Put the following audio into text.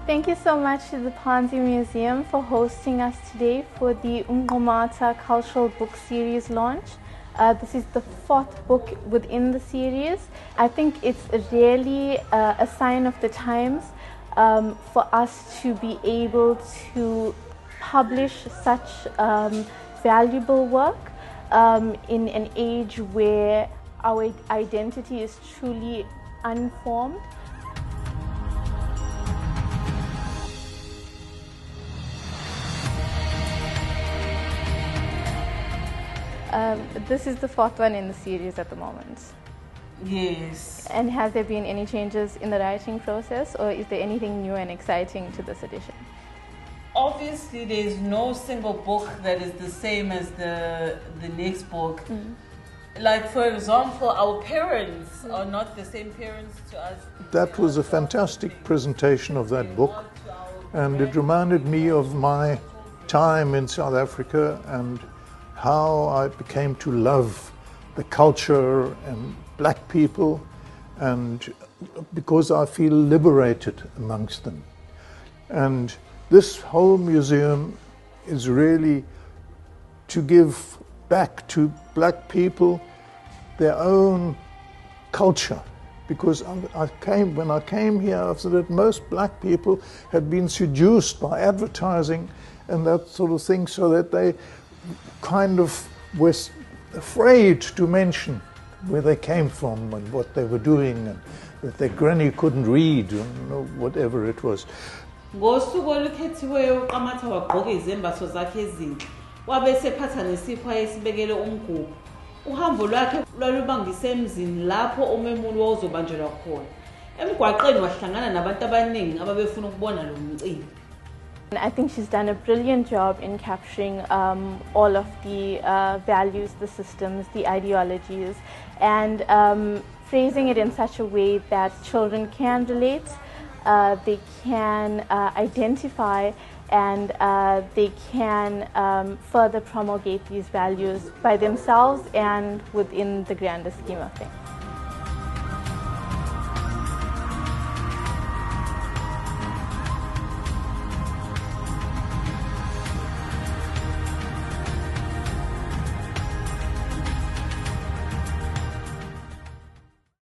Thank you so much to the Phansi Museum for hosting us today for the uQamata Cultural Book Series launch. This is the fourth book within the series. I think it's really a sign of the times for us to be able to publish such valuable work in an age where our identity is truly unformed. This is the fourth one in the series at the moment. Yes. And has there been any changes in the writing process, or is there anything new and exciting to this edition? Obviously, there's no single book that is the same as the next book. Like, for example, our parents are not the same parents to us. That was a fantastic presentation of that book, and it reminded me of my time in South Africa and how I became to love the culture and black people, and because I feel liberated amongst them. And this whole museum is really to give back to black people their own culture, because when I came here, I said that most black people had been seduced by advertising and that sort of thing, so that they kind of were afraid to mention where they came from and what they were doing, and that their granny couldn't read, and whatever it was. Ngosuku olukhethiweyo uQamata wagqoka izembatho zakhe ezinhle, wabe sephatha nesipho ayesibekele umgubho. Uhambo lwakhe lwalubangise emzini lapho umemulo wawuzobanjelwa khona. Emgwaqeni wahlangana nabantu abaningi ababefuna ukubona lo mcimbi. I think she's done a brilliant job in capturing all of the values, the systems, the ideologies, and phrasing it in such a way that children can relate, they can identify, and they can further promulgate these values by themselves and within the grander scheme of things.